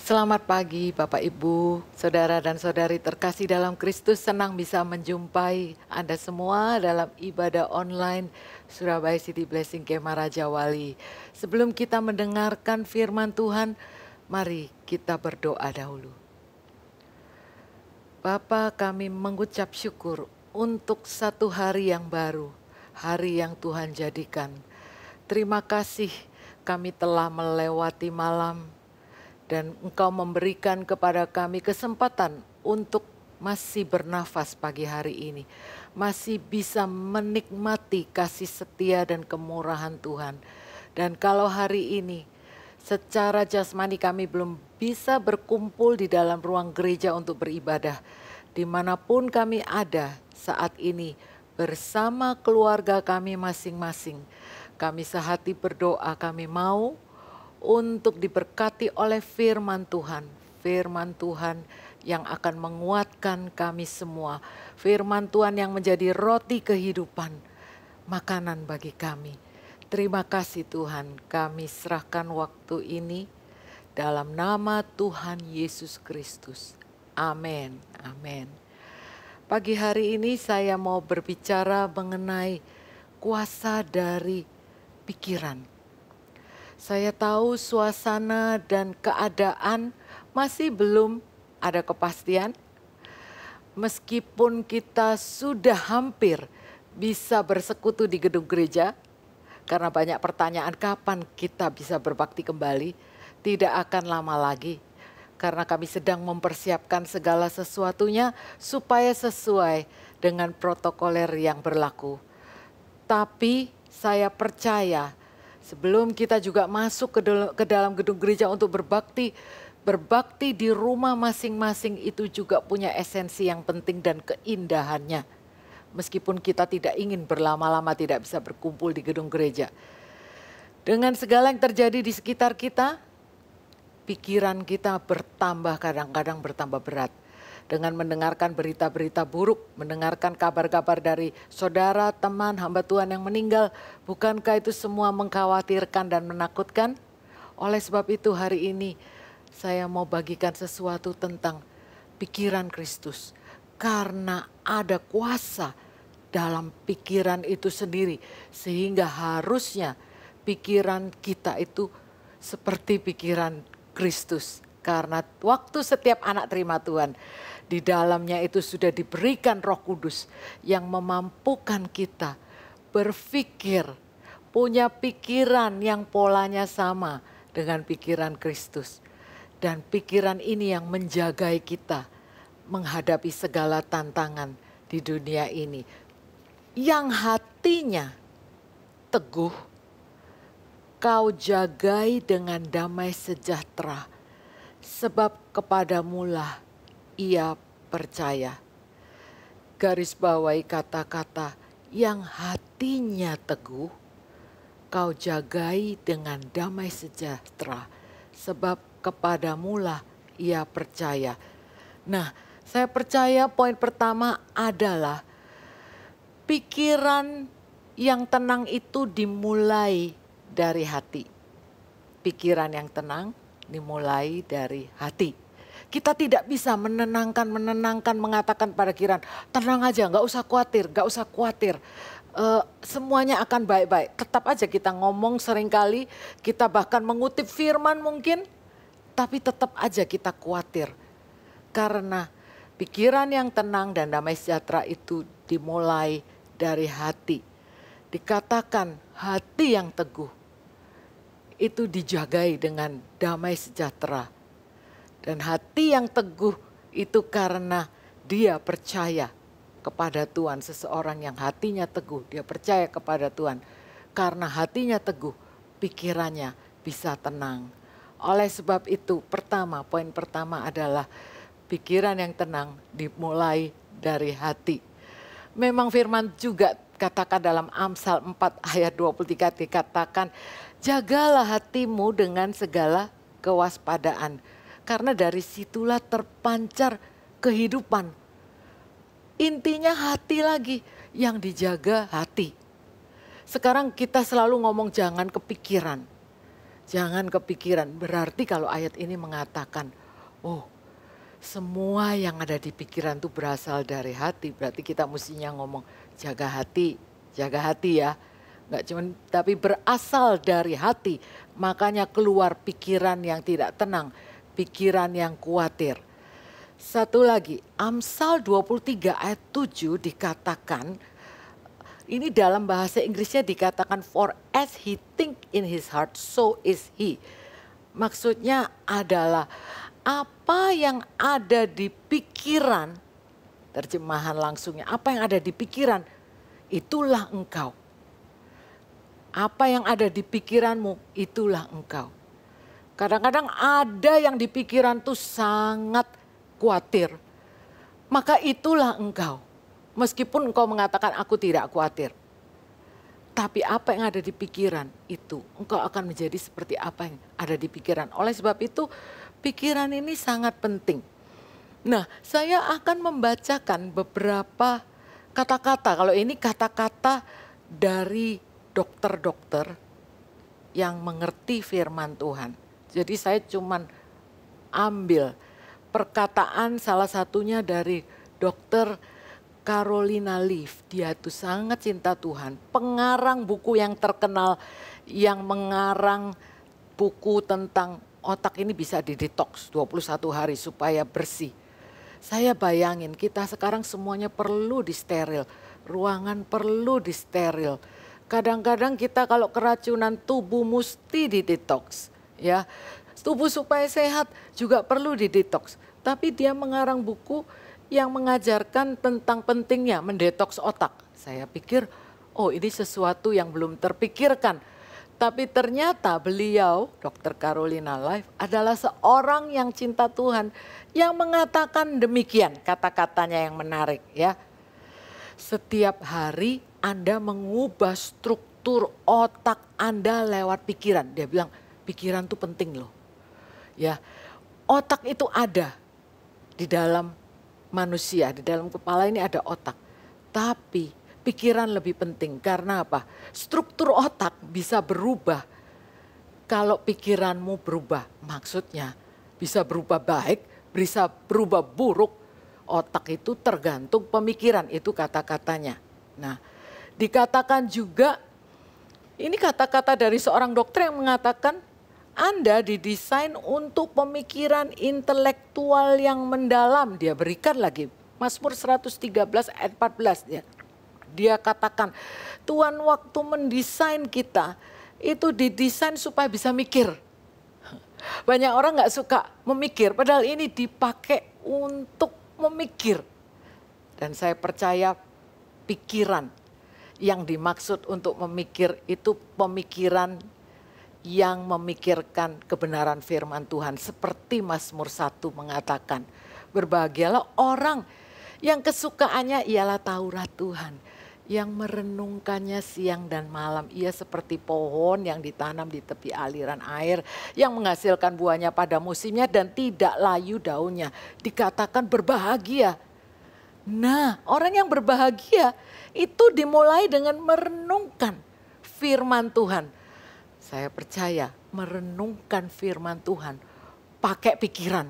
Selamat pagi Bapak Ibu, saudara dan saudari terkasih dalam Kristus. Senang bisa menjumpai Anda semua dalam ibadah online Surabaya City Blessing Kemah Raja Wali. Sebelum kita mendengarkan firman Tuhan, mari kita berdoa dahulu. Bapa, kami mengucap syukur untuk satu hari yang baru, hari yang Tuhan jadikan. Terima kasih kami telah melewati malam, dan Engkau memberikan kepada kami kesempatan untuk masih bernafas pagi hari ini. Masih bisa menikmati kasih setia dan kemurahan Tuhan. Dan kalau hari ini secara jasmani kami belum bisa berkumpul di dalam ruang gereja untuk beribadah, dimanapun kami ada saat ini bersama keluarga kami masing-masing, kami sehati berdoa, kami mau untuk diberkati oleh firman Tuhan yang akan menguatkan kami semua, firman Tuhan yang menjadi roti kehidupan, makanan bagi kami. Terima kasih Tuhan, kami serahkan waktu ini dalam nama Tuhan Yesus Kristus. Amin, amin. Pagi hari ini saya mau berbicara mengenai kuasa dari pikiran. Saya tahu suasana dan keadaan masih belum ada kepastian. Meskipun kita sudah hampir bisa bersekutu di gedung gereja, karena banyak pertanyaan kapan kita bisa berbakti kembali, tidak akan lama lagi. Karena kami sedang mempersiapkan segala sesuatunya supaya sesuai dengan protokoler yang berlaku. Tapi saya percaya sebelum kita juga masuk ke dalam gedung gereja untuk berbakti di rumah masing-masing itu juga punya esensi yang penting dan keindahannya. Meskipun kita tidak ingin berlama-lama tidak bisa berkumpul di gedung gereja. Dengan segala yang terjadi di sekitar kita, pikiran kita bertambah, kadang-kadang bertambah berat. Dengan mendengarkan berita-berita buruk, mendengarkan kabar-kabar dari saudara, teman, hamba Tuhan yang meninggal, bukankah itu semua mengkhawatirkan dan menakutkan? Oleh sebab itu hari ini saya mau bagikan sesuatu tentang pikiran Kristus. Karena ada kuasa dalam pikiran itu sendiri, sehingga harusnya pikiran kita itu seperti pikiran Kristus. Karena waktu setiap anak terima Tuhan, di dalamnya itu sudah diberikan Roh Kudus yang memampukan kita berpikir, punya pikiran yang polanya sama dengan pikiran Kristus. Dan pikiran ini yang menjagai kita menghadapi segala tantangan di dunia ini. Yang hatinya teguh, kau jagai dengan damai sejahtera, sebab kepadamulah ia percaya. Garis bawahi kata-kata yang hatinya teguh, kau jagai dengan damai sejahtera, sebab kepadamulah ia percaya. Nah, saya percaya poin pertama adalah pikiran yang tenang itu dimulai dari hati. Pikiran yang tenang dimulai dari hati. Kita tidak bisa menenangkan, mengatakan pada pikiran, tenang aja, gak usah khawatir. Semuanya akan baik-baik. Tetap aja kita ngomong seringkali, kita bahkan mengutip firman mungkin, tapi tetap aja kita khawatir. Karena pikiran yang tenang dan damai sejahtera itu dimulai dari hati. Dikatakan hati yang teguh itu dijagai dengan damai sejahtera. Dan hati yang teguh itu karena dia percaya kepada Tuhan. Seseorang yang hatinya teguh, dia percaya kepada Tuhan. Karena hatinya teguh, pikirannya bisa tenang. Oleh sebab itu, poin pertama adalah pikiran yang tenang dimulai dari hati. Memang firman juga katakan dalam Amsal 4 ayat 23 dikatakan, jagalah hatimu dengan segala kewaspadaan. Karena dari situlah terpancar kehidupan. Intinya hati lagi, yang dijaga hati. Sekarang kita selalu ngomong jangan kepikiran. Jangan kepikiran. Berarti kalau ayat ini mengatakan, oh semua yang ada di pikiran itu berasal dari hati. Berarti kita mestinya ngomong jaga hati ya. Nggak cuma, tapi berasal dari hati. Makanya keluar pikiran yang tidak tenang, pikiran yang khawatir. Satu lagi, Amsal 23 ayat 7 dikatakan, ini dalam bahasa Inggrisnya dikatakan for as he think in his heart so is he. Maksudnya adalah apa yang ada di pikiran, terjemahan langsungnya, apa yang ada di pikiran itulah engkau. Apa yang ada di pikiranmu itulah engkau. Kadang-kadang ada yang di pikiran tuh sangat khawatir, maka itulah engkau. Meskipun engkau mengatakan aku tidak khawatir, tapi apa yang ada di pikiran itu, engkau akan menjadi seperti apa yang ada di pikiran. Oleh sebab itu, pikiran ini sangat penting. Nah, saya akan membacakan beberapa kata-kata. Kalau ini kata-kata dari dokter-dokter yang mengerti firman Tuhan. Jadi saya cuman ambil perkataan salah satunya dari dokter Carolina Leaf. Dia itu sangat cinta Tuhan. Pengarang buku yang terkenal yang mengarang buku tentang otak ini bisa didetoks 21 hari supaya bersih. Saya bayangin kita sekarang semuanya perlu disteril. Ruangan perlu disteril. Kadang-kadang kita kalau keracunan tubuh mesti didetoks. Ya, tubuh supaya sehat juga perlu didetoks. Tapi dia mengarang buku yang mengajarkan tentang pentingnya mendetoks otak. Saya pikir, oh ini sesuatu yang belum terpikirkan. Tapi ternyata beliau, Dr. Carolina Leaf, adalah seorang yang cinta Tuhan. Yang mengatakan demikian, kata-katanya yang menarik ya. Setiap hari Anda mengubah struktur otak Anda lewat pikiran. Dia bilang pikiran itu penting loh. Ya, otak itu ada di dalam manusia, di dalam kepala ini ada otak. Tapi pikiran lebih penting karena apa? Struktur otak bisa berubah kalau pikiranmu berubah. Maksudnya bisa berubah baik, bisa berubah buruk. Otak itu tergantung pemikiran, itu kata-katanya. Nah, dikatakan juga, ini kata-kata dari seorang dokter yang mengatakan, Anda didesain untuk pemikiran intelektual yang mendalam. Dia berikan lagi, Mazmur 113 ayat 14 ya. Dia katakan, Tuhan waktu mendesain kita, itu didesain supaya bisa mikir. Banyak orang gak suka memikir, padahal ini dipakai untuk memikir. Dan saya percaya pikiran yang dimaksud untuk memikir itu pemikiran yang memikirkan kebenaran firman Tuhan. Seperti Mazmur 1 mengatakan, berbahagialah orang yang kesukaannya ialah Taurat Tuhan, yang merenungkannya siang dan malam. Ia seperti pohon yang ditanam di tepi aliran air, yang menghasilkan buahnya pada musimnya dan tidak layu daunnya. Dikatakan berbahagia. Nah, orang yang berbahagia itu dimulai dengan merenungkan firman Tuhan. Saya percaya merenungkan firman Tuhan pakai pikiran.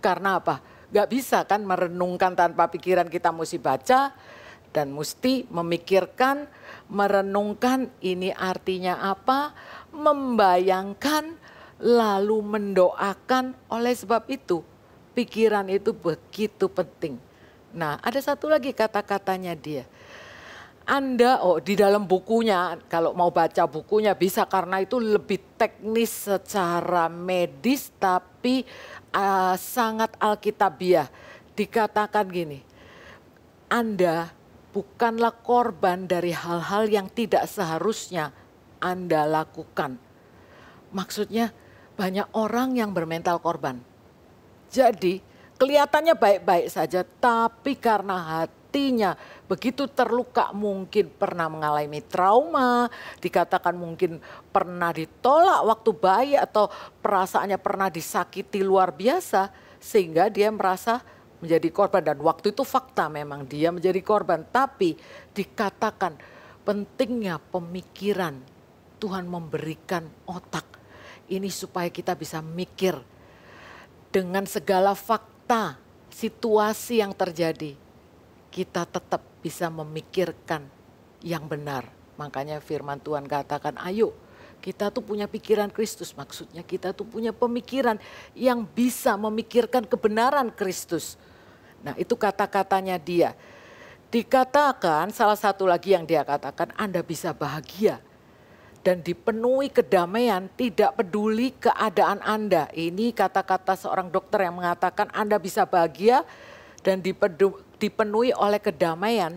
Karena apa? Gak bisa kan merenungkan tanpa pikiran, kita mesti baca. Dan mesti memikirkan, merenungkan ini artinya apa, membayangkan, lalu mendoakan. Oleh sebab itu, pikiran itu begitu penting. Nah, ada satu lagi kata-katanya dia. Anda, di dalam bukunya, kalau mau baca bukunya bisa karena itu lebih teknis secara medis, tapi sangat alkitabiah. Dikatakan gini, Anda bukanlah korban dari hal-hal yang tidak seharusnya Anda lakukan. Maksudnya banyak orang yang bermental korban. Jadi kelihatannya baik-baik saja, tapi karena hatinya begitu terluka, mungkin pernah mengalami trauma, dikatakan mungkin pernah ditolak waktu bayi atau perasaannya pernah disakiti luar biasa, sehingga dia merasa menjadi korban. Dan waktu itu fakta memang dia menjadi korban. Tapi dikatakan pentingnya pemikiran. Tuhan memberikan otak Ini supaya kita bisa mikir dengan segala fakta, situasi yang terjadi. Kita tetap bisa memikirkan yang benar. Makanya firman Tuhan katakan, ayo kita tuh punya pikiran Kristus. Maksudnya kita tuh punya pemikiran yang bisa memikirkan kebenaran Kristus. Nah itu kata-katanya dia. Dikatakan salah satu lagi yang dia katakan, Anda bisa bahagia dan dipenuhi kedamaian, tidak peduli keadaan Anda. Ini kata-kata seorang dokter yang mengatakan Anda bisa bahagia dan dipenuhi oleh kedamaian,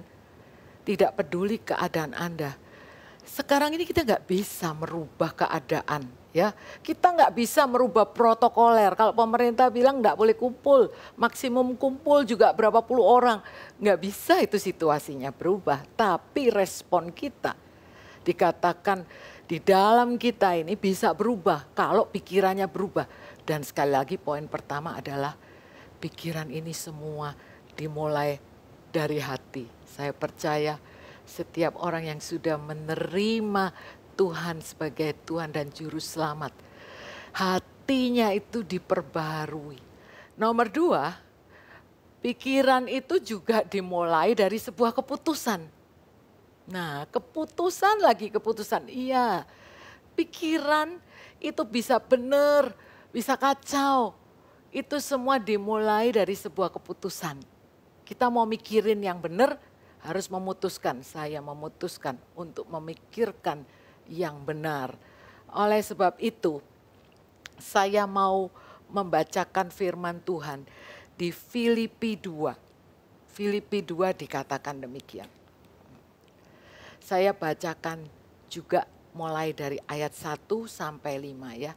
tidak peduli keadaan Anda. Sekarang ini kita nggak bisa merubah keadaan, ya. Kita nggak bisa merubah protokoler. Kalau pemerintah bilang nggak boleh kumpul, maksimum kumpul juga berapa puluh orang, nggak bisa itu situasinya berubah. Tapi respon kita dikatakan di dalam kita ini bisa berubah kalau pikirannya berubah. Dan sekali lagi poin pertama adalah pikiran ini semua dimulai dari hati. Saya percaya setiap orang yang sudah menerima Tuhan sebagai Tuhan dan Juru Selamat, hatinya itu diperbarui. Nomor 2, pikiran itu juga dimulai dari sebuah keputusan. Nah, keputusan. Iya, pikiran itu bisa benar, bisa kacau. Itu semua dimulai dari sebuah keputusan. Kita mau mikirin yang benar, harus memutuskan. Saya memutuskan untuk memikirkan yang benar. Oleh sebab itu, saya mau membacakan firman Tuhan di Filipi 2. Filipi 2 dikatakan demikian. Saya bacakan juga mulai dari ayat 1 sampai 5 ya.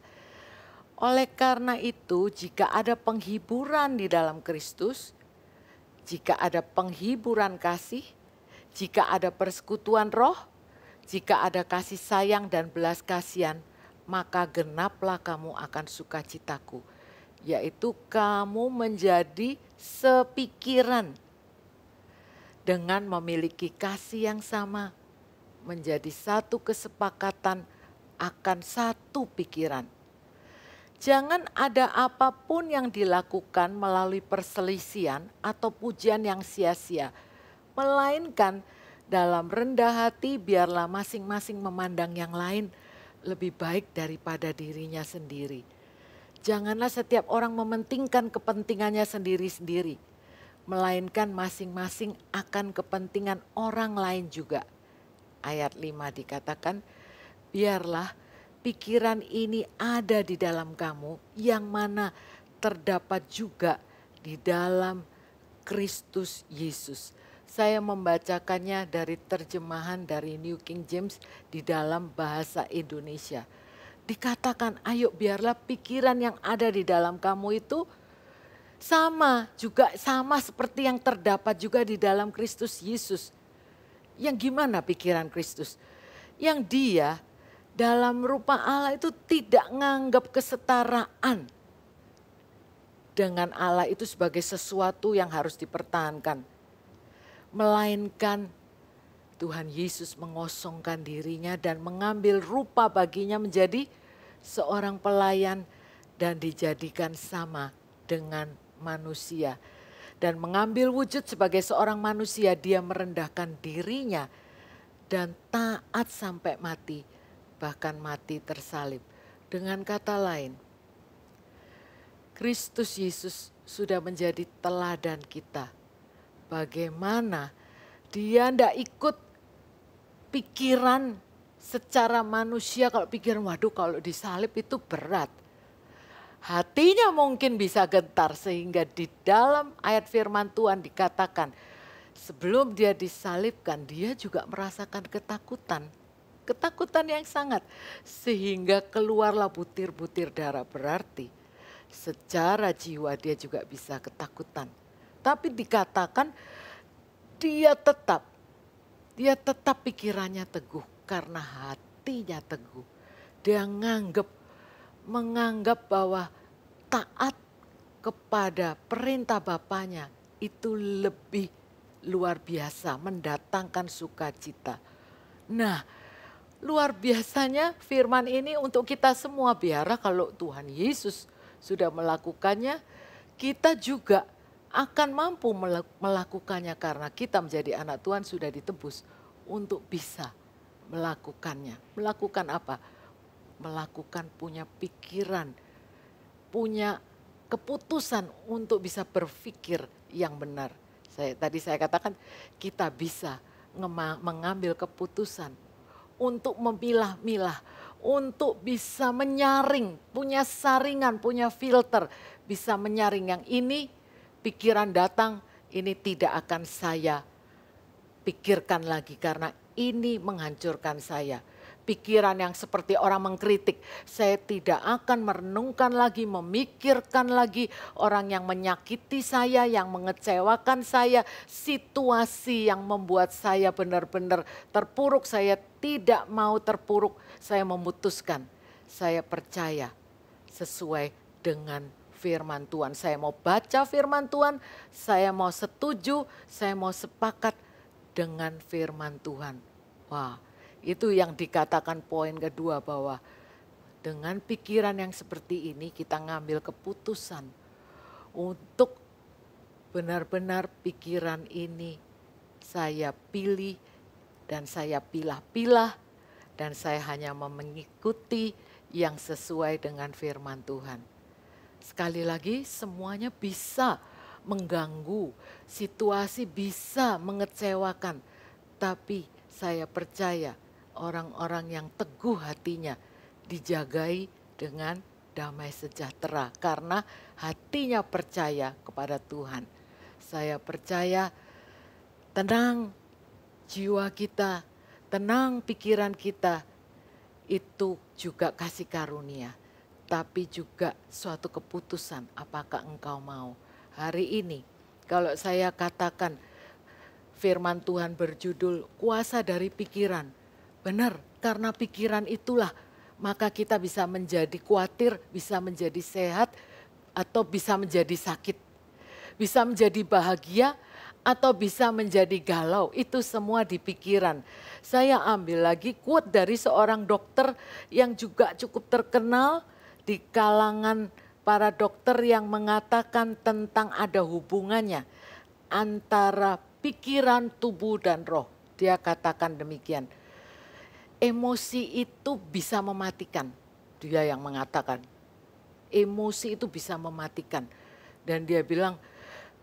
Oleh karena itu, jika ada penghiburan di dalam Kristus, jika ada penghiburan kasih, jika ada persekutuan roh, jika ada kasih sayang dan belas kasihan, maka genaplah kamu akan sukacitaku, yaitu kamu menjadi sepikiran dengan memiliki kasih yang sama, menjadi satu kesepakatan akan satu pikiran. Jangan ada apapun yang dilakukan melalui perselisihan atau pujian yang sia-sia, melainkan dalam rendah hati biarlah masing-masing memandang yang lain lebih baik daripada dirinya sendiri. Janganlah setiap orang mementingkan kepentingannya sendiri-sendiri, melainkan masing-masing akan kepentingan orang lain juga. Ayat 5 dikatakan, biarlah pikiran ini ada di dalam kamu, yang mana terdapat juga di dalam Kristus Yesus. Saya membacakannya dari terjemahan dari New King James di dalam bahasa Indonesia. Dikatakan, ayo biarlah pikiran yang ada di dalam kamu itu sama seperti yang terdapat juga di dalam Kristus Yesus. Yang gimana pikiran Kristus? Yang dia dalam rupa Allah itu tidak menganggap kesetaraan dengan Allah itu sebagai sesuatu yang harus dipertahankan. Melainkan Tuhan Yesus mengosongkan dirinya dan mengambil rupa baginya menjadi seorang pelayan dan dijadikan sama dengan manusia. Dan mengambil wujud sebagai seorang manusia, dia merendahkan dirinya dan taat sampai mati, bahkan mati tersalib. Dengan kata lain, Kristus Yesus sudah menjadi teladan kita. Bagaimana dia tidak ikut pikiran secara manusia, kalau pikiran waduh kalau disalib itu berat. Hatinya mungkin bisa gentar sehingga di dalam ayat firman Tuhan dikatakan sebelum dia disalibkan dia juga merasakan ketakutan. Ketakutan yang sangat sehingga keluarlah butir-butir darah, berarti secara jiwa dia juga bisa ketakutan. Tapi dikatakan dia tetap pikirannya teguh karena hatinya teguh. Dia menganggap bahwa taat kepada perintah Bapaknya itu lebih luar biasa, mendatangkan sukacita. Nah, luar biasanya firman ini untuk kita semua. Biarlah kalau Tuhan Yesus sudah melakukannya, kita juga akan mampu melakukannya karena kita menjadi anak Tuhan sudah ditebus untuk bisa melakukannya. Melakukan apa? Melakukan punya pikiran, punya keputusan untuk bisa berpikir yang benar. Tadi saya katakan kita bisa mengambil keputusan untuk memilah-milah, untuk bisa menyaring, punya saringan, punya filter, bisa menyaring yang ini pikiran datang, ini tidak akan saya pikirkan lagi karena ini menghancurkan saya. Pikiran yang seperti orang mengkritik, saya tidak akan merenungkan lagi, memikirkan lagi orang yang menyakiti saya, yang mengecewakan saya, situasi yang membuat saya benar-benar terpuruk, saya tidak mau terpuruk, saya memutuskan, saya percaya sesuai dengan firman Tuhan. Saya mau baca firman Tuhan, saya mau setuju, saya mau sepakat dengan firman Tuhan. Wah, itu yang dikatakan poin kedua bahwa dengan pikiran yang seperti ini kita ngambil keputusan untuk benar-benar pikiran ini saya pilih dan saya pilah-pilah dan saya hanya mengikuti yang sesuai dengan firman Tuhan. Sekali lagi semuanya bisa mengganggu, situasi bisa mengecewakan, tapi saya percaya orang-orang yang teguh hatinya dijagai dengan damai sejahtera karena hatinya percaya kepada Tuhan. Saya percaya tenang jiwa kita, tenang pikiran kita, itu juga kasih karunia. Tapi juga suatu keputusan apakah engkau mau. Hari ini kalau saya katakan firman Tuhan berjudul kuasa dari pikiran. Benar, karena pikiran itulah maka kita bisa menjadi khawatir, bisa menjadi sehat, atau bisa menjadi sakit. Bisa menjadi bahagia, atau bisa menjadi galau. Itu semua di pikiran. Saya ambil lagi quote dari seorang dokter yang juga cukup terkenal di kalangan para dokter yang mengatakan tentang ada hubungannya antara pikiran, tubuh, dan roh. Dia katakan demikian. Emosi itu bisa mematikan. Dia yang mengatakan. Emosi itu bisa mematikan. Dan dia bilang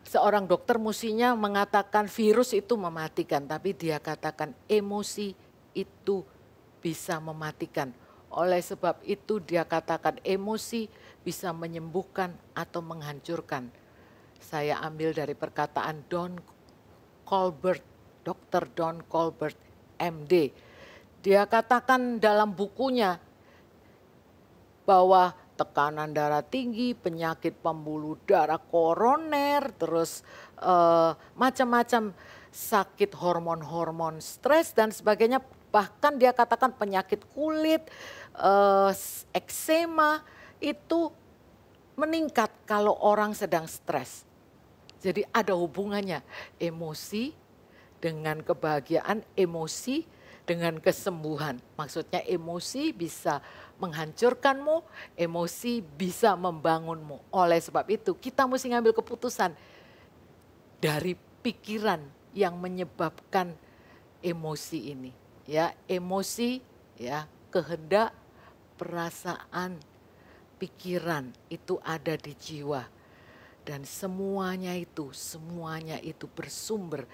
seorang dokter mestinya mengatakan virus itu mematikan. Tapi dia katakan emosi itu bisa mematikan. Oleh sebab itu dia katakan emosi bisa menyembuhkan atau menghancurkan. Saya ambil dari perkataan Don Colbert, Dr. Don Colbert, MD. Dia katakan dalam bukunya bahwa tekanan darah tinggi, penyakit pembuluh darah koroner, terus macam-macam sakit hormon-hormon stres dan sebagainya. Bahkan dia katakan penyakit kulit, eksema itu meningkat kalau orang sedang stres. Jadi ada hubungannya emosi dengan kebahagiaan, emosi dengan kesembuhan. Maksudnya emosi bisa menghancurkanmu, emosi bisa membangunmu. Oleh sebab itu kita mesti ngambil keputusan dari pikiran yang menyebabkan emosi ini. Ya, emosi, ya, kehendak, perasaan, pikiran itu ada di jiwa. Dan semuanya itu bersumber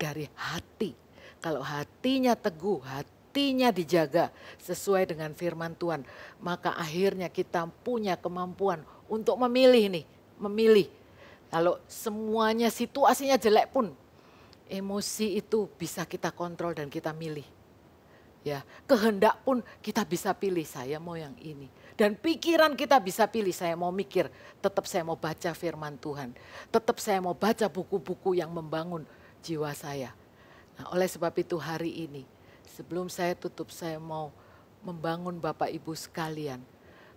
dari hati. Kalau hatinya teguh, hatinya dijaga sesuai dengan firman Tuhan, maka akhirnya kita punya kemampuan untuk memilih. Kalau semuanya situasinya jelek pun, emosi itu bisa kita kontrol dan kita milih. Ya, kehendak pun kita bisa pilih, saya mau yang ini. Dan pikiran kita bisa pilih, saya mau mikir, tetap saya mau baca firman Tuhan. Tetap saya mau baca buku-buku yang membangun jiwa saya. Nah, oleh sebab itu hari ini, sebelum saya tutup, saya mau membangun Bapak Ibu sekalian.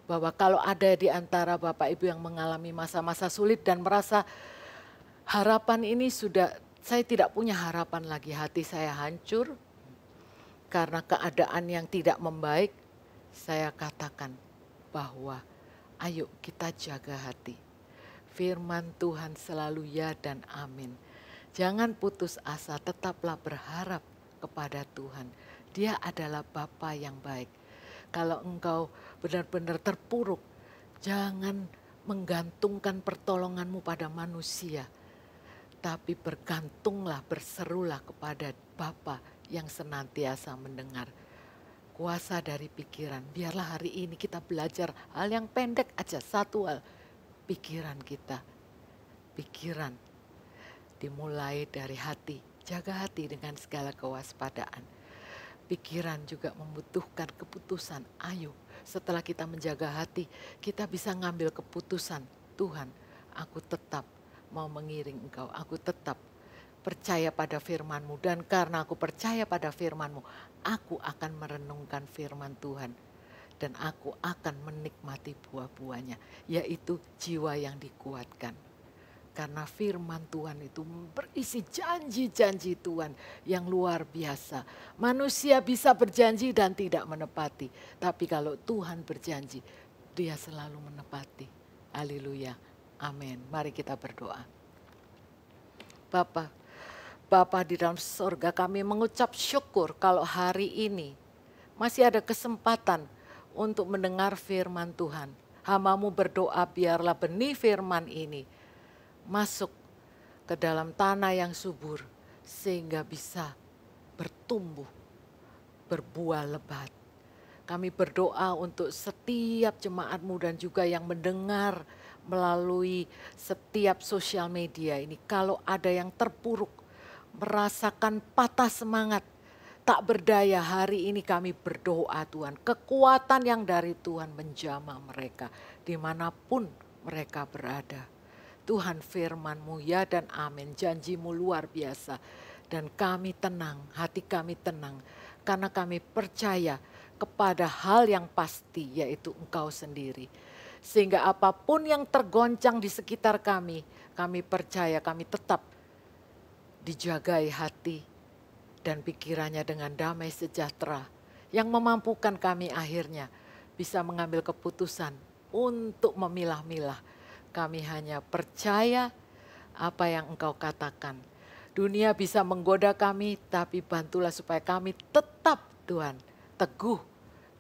Bahwa kalau ada di antara Bapak Ibu yang mengalami masa-masa sulit dan merasa harapan ini sudah, saya tidak punya harapan lagi, hati saya hancur. karena keadaan yang tidak membaik, saya katakan bahwa ayo kita jaga hati. Firman Tuhan selalu ya dan amin. Jangan putus asa, tetaplah berharap kepada Tuhan. Dia adalah Bapa yang baik. Kalau engkau benar-benar terpuruk, jangan menggantungkan pertolonganmu pada manusia. Tapi bergantunglah, berserulah kepada Bapa yang senantiasa mendengar. Kuasa dari pikiran, biarlah hari ini kita belajar hal yang pendek aja, satu hal. Pikiran kita, pikiran dimulai dari hati. Jaga hati dengan segala kewaspadaan. Pikiran juga membutuhkan keputusan. Ayo, setelah kita menjaga hati, kita bisa ngambil keputusan. Tuhan, aku tetap mau mengiring Engkau. Aku tetap percaya pada firman-Mu. Dan karena aku percaya pada firman-Mu, aku akan merenungkan firman Tuhan. Dan aku akan menikmati buah-buahnya, yaitu jiwa yang dikuatkan. Karena firman Tuhan itu berisi janji-janji Tuhan yang luar biasa. Manusia bisa berjanji dan tidak menepati. Tapi kalau Tuhan berjanji, Dia selalu menepati. Haleluya. Amin. Mari kita berdoa. Bapa di dalam surga, kami mengucap syukur kalau hari ini masih ada kesempatan untuk mendengar firman Tuhan. Hamba-Mu berdoa biarlah benih firman ini masuk ke dalam tanah yang subur sehingga bisa bertumbuh, berbuah lebat. Kami berdoa untuk setiap jemaat-Mu dan juga yang mendengar melalui setiap sosial media ini. Kalau ada yang terpuruk, merasakan patah semangat, tak berdaya, hari ini kami berdoa Tuhan. Kekuatan yang dari Tuhan menjamah mereka dimanapun mereka berada. Tuhan firman-Mu ya dan amin, janji-Mu luar biasa. Dan kami tenang, hati kami tenang. Karena kami percaya kepada hal yang pasti, yaitu Engkau sendiri. Sehingga apapun yang tergoncang di sekitar kami percaya kami tetap dijagai hati dan pikirannya dengan damai sejahtera yang memampukan kami akhirnya bisa mengambil keputusan untuk memilah-milah. Kami hanya percaya apa yang Engkau katakan. Dunia bisa menggoda kami, tapi bantulah supaya kami tetap Tuhan teguh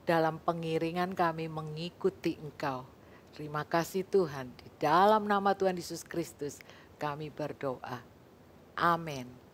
dalam pengiringan kami mengikuti Engkau. Terima kasih Tuhan, di dalam nama Tuhan Yesus Kristus kami berdoa. Amin.